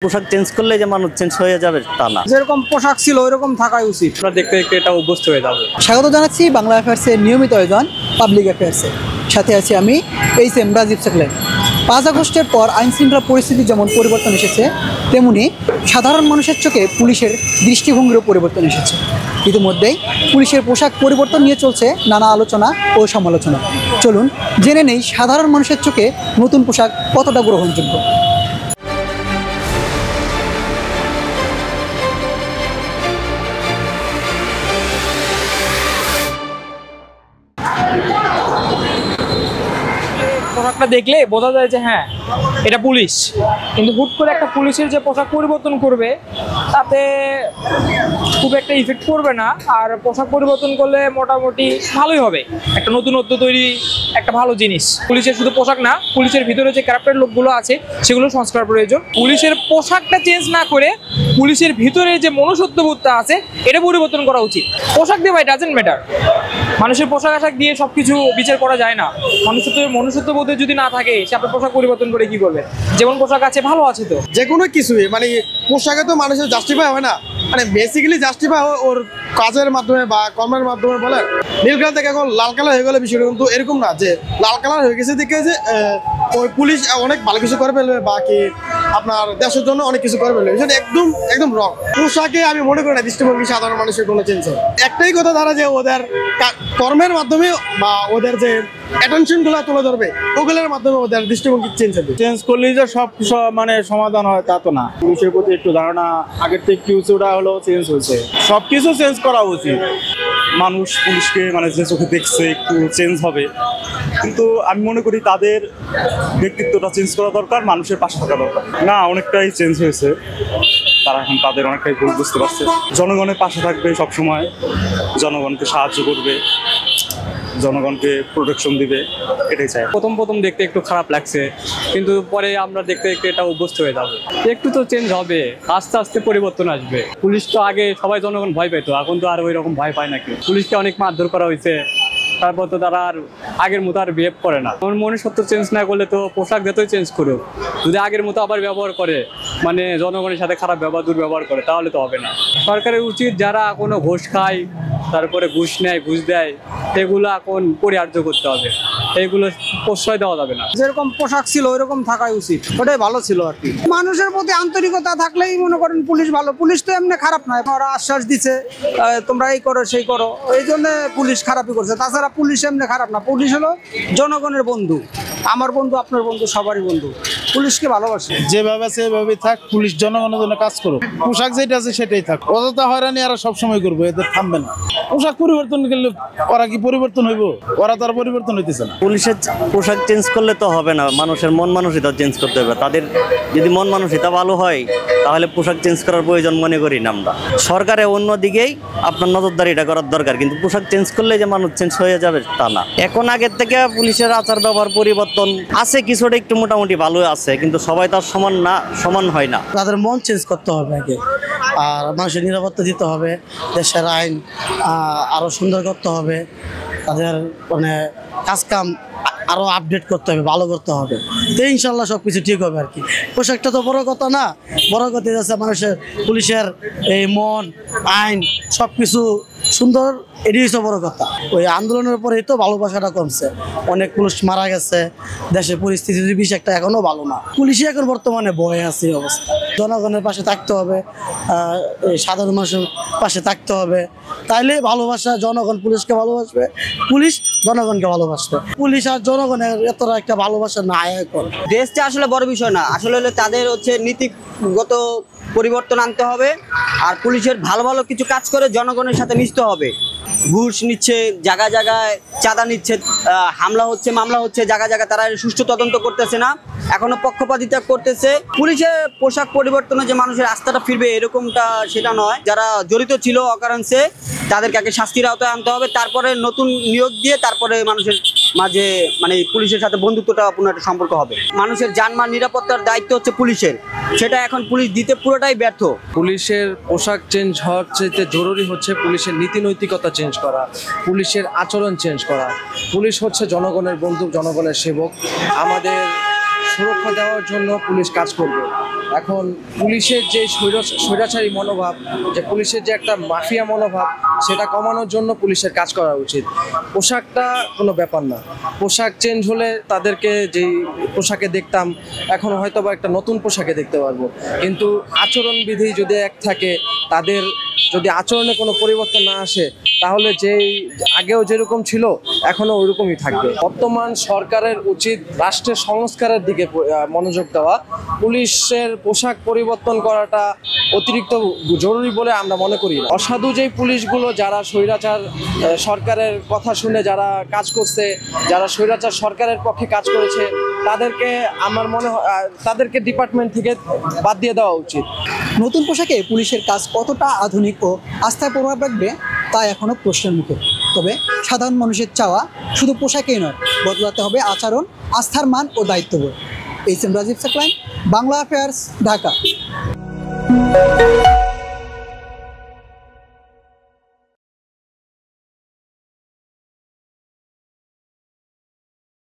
পোশাক চেঞ্জ করলে যে মানুষ চেঞ্জ হয়ে যাবে তা না। যেরকম পোশাক ছিল ওইরকম থাকাই উচিত। আমরা দেখতে দেখতে এটা অভ্যস্ত হয়ে যাবে। স্বাগত জানাচ্ছি বাংলা অ্যাফেয়ার্সের নিয়মিত আয়োজন পাবলিক অ্যাফেয়ার্সে। সাথে আছি আমি এইচএম রাজীব সাকলাইন। 5 আগস্টের পর আইনশৃঙ্খলা পরিস্থিতি যেমন পরিবর্তন এসেছে, তেমনি সাধারণ মানুষের চোখে পুলিশের দৃষ্টিভঙ্গিরও পরিবর্তন এসেছে। ইতিমধ্যেই পুলিশের পোশাক পরিবর্তন নিয়ে চলছে নানা আলোচনা ও সমালোচনা। চলুন জেনে নেই সাধারণ মানুষের চোখে নতুন পোশাক কতটা গ্রহণযোগ্য। পোশাকটা দেখলে বোঝা যায় যে হ্যাঁ এটা পুলিশ, কিন্তু হুট করে একটা পুলিশের যে পোশাক পরিবর্তন করবে তাতে খুব একটা ইফেক্ট পড়বে না। আর পোশাক পরিবর্তন করলে মোটামুটি ভালোই হবে, একটা নতুনত্ব তৈরি, একটা ভালো জিনিস। পুলিশের শুধু পোশাক না, পুলিশের ভিতরে যে ক্যারেক্টার লোকগুলো আছে সেগুলো সংস্কার প্রয়োজন। পুলিশের পোশাকটা চেঞ্জ না করে পুলিশের ভিতরে যে মনুষ্যত্ববোধটা আছে এটা পরিবর্তন করা উচিত। পোশাক দিয়ে ভাই ডাজেন্ট ম্যাটার, মানুষের পোশাক আশাক দিয়ে সবকিছু বিচার করা যায় না। মনুষ্যত্ববোধে যদি না থাকে সে আপনার পোশাক পরিবর্তন করে কি করবে? যেমন পোশাক আছে ভালো আছে, তো যে কোনো কিছুই মানে পোশাকে তো মানুষের জাস্টিফাই হয় না, মানে বেসিক্যালি জাস্টিফাই হয় ওর কাজের মাধ্যমে বা কর্মের মাধ্যমে। বলে নীল কালার থেকে এখন লাল কালার হয়ে গেলে বিষয়টা কিন্তু এরকম না যে লাল কালার হয়ে গেছে দেখে যে ওই পুলিশ অনেক ভালো কিছু করে ফেলবে বা কি আপনার দেশের জন্য অনেক কিছু করে ফেলবে, সেটা একদম রং। পোশাকে আমি মনে করি না দৃষ্টিভঙ্গি সাধারণ মানুষের কোনো চেঞ্জ হয়। একটাই কথা ধারা যে ওদের কর্মের মাধ্যমে বা ওদের যে অ্যাটেনশন গুলো তুলে ধরবে ওগুলোর মাধ্যমে ওদের দৃষ্টিভঙ্গি চেঞ্জ হবে। চেঞ্জ করলেই যে সব মানে সমাধান হয় তা তো না। পুলিশের প্রতি একটু ধারণা আগের থেকে কিছুটা হলেও চেঞ্জ হয়েছে, সবকিছু চেঞ্জ করা উচিত। মানুষ পুলিশকে মানে যে চোখে দেখছে একটু চেঞ্জ হবে, কিন্তু আমি মনে করি তাদের ব্যক্তিত্বটা চেঞ্জ করা দরকার, মানুষের পাশে থাকা দরকার। না, অনেকটাই চেঞ্জ হয়েছে, তারা এখন তাদের অনেকটাই ভুল বুঝতে পারছে। জনগণের পাশে থাকবে সবসময়, জনগণকে সাহায্য করবে, জনগণকে প্রোটেকশন দিবে, এটাই চাই। প্রথম দেখতে একটু খারাপ লাগছে, কিন্তু পরে আমরা দেখতে দেখতে এটা অভ্যস্ত হয়ে যাবে। একটু তো চেঞ্জ হবে, আস্তে আস্তে পরিবর্তন আসবে। পুলিশ তো আগে সবাই জনগণ ভয় পেত, এখন তো আর ওই রকম ভয় পায় নাকি। পুলিশকে অনেক মারধর করা হয়েছে, তারপর তো তারা আর আগের মতো আর বিহেভ করে না। আমার মনুষ্যত্ব চেঞ্জ না করলে তো পোশাক যতই চেঞ্জ করুক, যদি আগের মতো আবার ব্যবহার করে, মানে জনগণের সাথে খারাপ দুর্ব্যবহার করে, তাহলে তো হবে না। সরকারের উচিত যারা কোনো ঘুষ খায়, তারপরে ঘুষ নেয়, ঘুষ দেয়, এগুলো এখন পরিহার্য করতে হবে, এইগুলো প্রশ্রয় দেওয়া যাবে না। যেরকম পোশাক ছিল ওইরকম থাকাই উচিত, ওটাই ভালো ছিল আর কি। মানুষের প্রতি আন্তরিকতা থাকলেই মনে করেন পুলিশ ভালো। পুলিশ তো এমনি খারাপ নয়, ওরা আশ্বাস দিচ্ছে তোমরা এই করো সেই করো, এই জন্য পুলিশ খারাপই করছে। তাছাড়া পুলিশ এমনি খারাপ না, পুলিশ হলো জনগণের বন্ধু, আমার বন্ধু, আপনার বন্ধু, সবারই বন্ধু। পুলিশকে ভালোবাসে, যেভাবে সেভাবে থাক, পুলিশ জনগণের জন্য কাজ করুক। পোশাক যেটা আছে সেটাই থাক, অযথা হয়রানি আর সবসময় করবো, এদের থামবে না। পোশাক পরিবর্তন করলে ওরা কি পরিবর্তন হইব? ওরা তো আর পরিবর্তন হইতেছে না। পুলিশের পোশাক চেঞ্জ করলে তো হবে না, মানুষের মন মানসিকতা চেঞ্জ করতে হবে। তাদের যদি মন মানসিকতা ভালো হয় তাহলে পোশাক চেঞ্জ করার প্রয়োজন মনে করি না আমরা। সরকারের অন্যদিকেই আপনার নজরদারিটা করার দরকার, কিন্তু পোশাক চেঞ্জ করলে যে মানুষ চেঞ্জ হয়ে যাবে তা না। এখন আগের থেকে পুলিশের আচার ব্যবহার পরিবর্তন আছে, কিছুটা একটু মোটামুটি ভালো আছে, কিন্তু সবাই তার সমান হয় না। তাদের মন চেঞ্জ করতে হবে আগে, আর মানুষের নিরাপত্তা দিতে হবে, দেশের আইন আরও সুন্দর করতে হবে, তাদের মানে কাজকাম আরও আপডেট করতে হবে, ভালো করতে হবে। তো ইনশাল্লাহ সব কিছু ঠিক হবে আর কি। পোশাকটা তো বড় কথা না, বড় কথা যাচ্ছে মানুষের পুলিশের এই মন, আইন সব কিছু সুন্দর, এটাই হচ্ছে বড় কথা। ওই আন্দোলনের পরেই তো ভালোবাসাটা কমছে, অনেক পুলিশ মারা গেছে, দেশের পরিস্থিতি বেশি একটা এখনও ভালো না। পুলিশই এখন বর্তমানে ভয়ে আছে এই অবস্থা। জনগণের পাশে থাকতে হবে, সাধারণ মানুষের পাশে থাকতে হবে, তাইলে ভালোবাসা, জনগণ পুলিশকে ভালোবাসবে, পুলিশ জনগণকে ভালোবাসবে। পুলিশ আর জনগণের এতটা একটা ভালোবাসা না এখন। দেশটা আসলে বড় বিষয় না, আসলে হলো তাদের হচ্ছে নীতিগত পরিবর্তন আনতে হবে। আর পুলিশের ভালো ভালো কিছু কাজ করে জনগণের সাথে মিশতে হবে। ঘুষ নিচ্ছে, জায়গায় জায়গায় চাঁদা নিচ্ছে, হামলা হচ্ছে, মামলা হচ্ছে জায়গায় জায়গায়, তারা সুষ্ঠু তদন্ত করতেছে না, এখনো পক্ষপাতিতা করতেছে। পুলিশের পোশাক পরিবর্তনে যে মানুষের আস্থাটা ফিরবে এরকমটা সেটা নয়। যারা জড়িত ছিল অকারণে তাদেরকে আগে শাস্তির আওতায় আনতে হবে, তারপরে নতুন নিয়োগ দিয়ে তারপরে মানুষের মাঝে মানে পুলিশের সাথে বন্ধুত্বতাপূর্ণ একটা সম্পর্ক হবে। মানুষের জানমাল নিরাপত্তার দায়িত্ব হচ্ছে পুলিশের, সেটা এখন পুলিশ দিতে পুরোটাই ব্যর্থ। পুলিশের পোশাক চেঞ্জ হওয়ার চাইতে জরুরি হচ্ছে পুলিশের নীতি নৈতিকতা চেঞ্জ করা, পুলিশের আচরণ চেঞ্জ করা। পুলিশ হচ্ছে জনগণের বন্ধু, জনগণের সেবক। আমাদের সুরক্ষা দেওয়ার জন্য পুলিশ কাজ করবে। এখন পুলিশের যে স্বৈরাচারী মনোভাব, যে পুলিশের যে একটা মাফিয়া মনোভাব, সেটা কমানোর জন্য পুলিশের কাজ করা উচিত। পোশাকটা কোনো ব্যাপার না, পোশাক চেঞ্জ হলে তাদেরকে যেই পোশাকে দেখতাম এখন হয়তো বা একটা নতুন পোশাকে দেখতে পারবো, কিন্তু আচরণবিধি যদি এক থাকে, তাদের যদি আচরণে কোনো পরিবর্তন না আসে, তাহলে যেই আগেও যেরকম ছিল এখনো ওইরকমই থাকবে। বর্তমান সরকারের উচিত রাষ্ট্রের সংস্কারের দিকে মনোযোগ দেওয়া। পুলিশের পোশাক পরিবর্তন করাটা অতিরিক্ত জরুরি বলে আমরা মনে করি না। অসাধু যেই পুলিশগুলো যারা স্বৈরাচার সরকারের কথা শুনে যারা কাজ করছে, যারা স্বৈরাচার সরকারের পক্ষে কাজ করেছে, তাদেরকে আমার মনে হয় তাদেরকে ডিপার্টমেন্ট থেকে বাদ দিয়ে দেওয়া উচিত। নতুন পোশাকে পুলিশের কাজ কতটা আধুনিক ও আস্থার প্রভাব রাখবে তা এখনও প্রশ্নের মুখে। তবে সাধারণ মানুষের চাওয়া শুধু পোশাকেই নয়, বদলাতে হবে আচরণ, আস্থার মান ও দায়িত্ববোধ। H M Rajib Saklain, Bangla affairs, Dhaka.